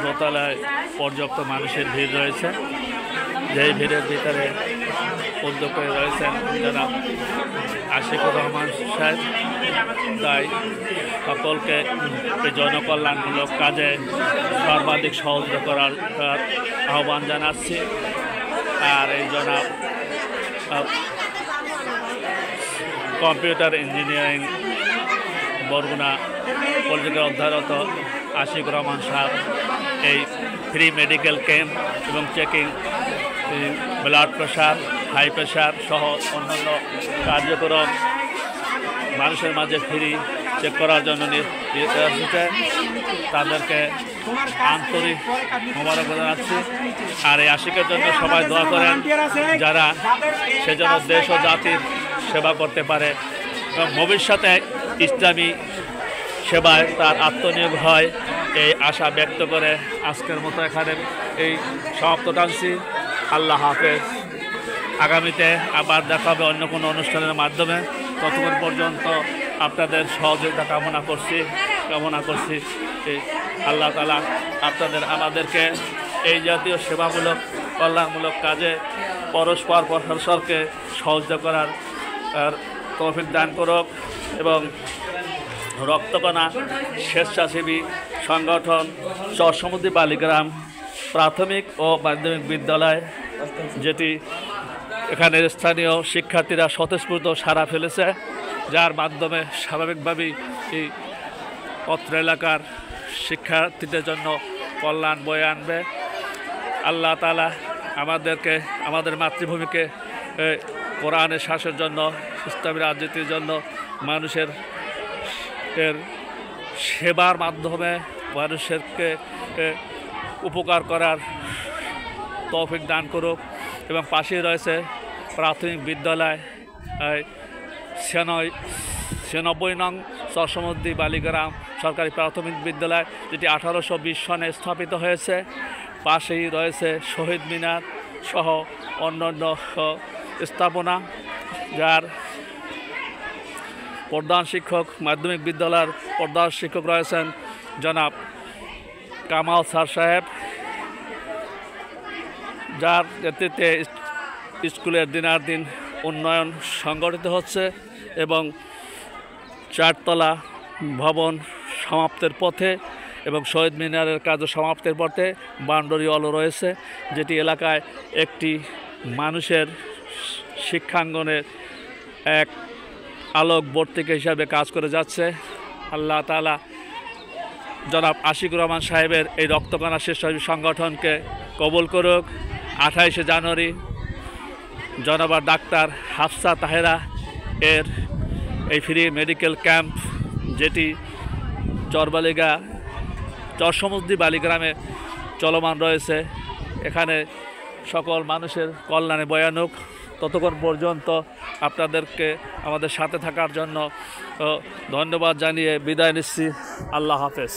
দোতলায় পর্যাপ্ত মানুষের ভিড় রয়েছে, যেই ভিড়ের ভিতরে উদ্যোগে রয়েছেন যারা আশিকুর রহমান সাহেব। তাই সকলকে এই জনকল্যাণমূলক কাজে সর্বাধিক সহযোগিতা করার আহ্বান জানাচ্ছি। আর এই জনাব কম্পিউটার ইঞ্জিনিয়ারিং বরগুনা কলেজে অধ্যয়নরত আশিকুর রহমান সাহেব এই ফ্রি মেডিকেল ক্যাম্প এবং checking blood pressure, high pressure সহ অন্যান্য কার্যক্রম মানুষের মাঝে ফ্রি চেক করার জন্য এসেছে। তাদেরকে আন্তরিক মোবারকবাদ জানাচ্ছি। আর এই আশিকের জন্য সবাই দোয়া করেন, যারা সেজন্য দেশ ও জাতির সেবা করতে পারে এবং ভবিষ্যতে ইসলামী সেবায় তার আত্মনিয়োগ হয়, এই আশা ব্যক্ত করে আজকের মতো এখানে এই সমাপ্ত টানছি। আল্লাহ হাফেজ। আগামীতে আবার দেখা হবে অন্য কোনো অনুষ্ঠানের মাধ্যমে। ততক্ষণ পর্যন্ত আপনাদের সহযোগিতা কামনা করছি। আল্লাহ তাআলা আমাদেরকে এই জাতীয় সেবামূলক কল্যাণমূলক কাজে পরস্পরকে সহযোগিতা করার তৌফিক দান করুক এবং রক্তকণা স্বেচ্ছাসেবী সংগঠন চরসমুদ্দি বালিগ্রাম প্রাথমিক ও মাধ্যমিক বিদ্যালয়, যেটি এখানে স্থানীয় শিক্ষার্থীরা স্বতঃস্ফূর্ত সাড়া ফেলেছে, যার মাধ্যমে স্বাভাবিকভাবেই এই অত্র এলাকার শিক্ষার্থীদের জন্য কল্যাণ বয়ে আনবে। আল্লাহ তাআলা আমাদেরকে আমাদের মাতৃভূমিকে কোরআনের শাসনের জন্য, ইসলামী রাজনীতির জন্য, মানুষের সেবার মাধ্যমে মানুষকে উপকার করার তৌফিক দান করুক। এবং পাশেই রয়েছে প্রাথমিক বিদ্যালয় ৯৬ নং চরসমুদ্দি বালিগ্রাম সরকারি প্রাথমিক বিদ্যালয়, যেটি 1820 সনে স্থাপিত হয়েছে। পাশেই রয়েছে শহীদ মিনার সহ অন্যান্য স্থাপনা, যার প্রধান শিক্ষক মাধ্যমিক বিদ্যালয়ের প্রধান শিক্ষক রয়েছেন জনাব কামাল স্যার সাহেব, যার নেতৃত্বে স্কুলের দিনাদিন উন্নয়ন সংগঠিত হচ্ছে এবং 4তলা ভবন সমাপ্তের পথে এবং শহীদ মিনারের কাজও সমাপ্তের পথে বাউন্ডারি ওয়াল রয়েছে, যেটি এলাকায় একটি মানুষের শিক্ষাঙ্গনের এক আলোক বর্তিকা হিসাবে কাজ করে যাচ্ছে। আল্লাহ তাআলা জনাব আশিকুর রহমান সাহেবের এই রক্তকণা স্বেচ্ছাসেবী সংগঠনকে কবুল করুক। 28শে জানুয়ারি জনাব ডাক্তার হাফসা তাহেরা এর এই ফ্রি মেডিকেল ক্যাম্প, যেটি চরসমুদ্দি বালিগ্রামে চলমান রয়েছে, এখানে সকল মানুষের কল্যাণে বয়ানুক। ততক্ষণ পর্যন্ত আপনাদেরকে আমাদের সাথে থাকার জন্য ধন্যবাদ জানিয়ে বিদায় নিচ্ছি। আল্লাহ হাফেজ।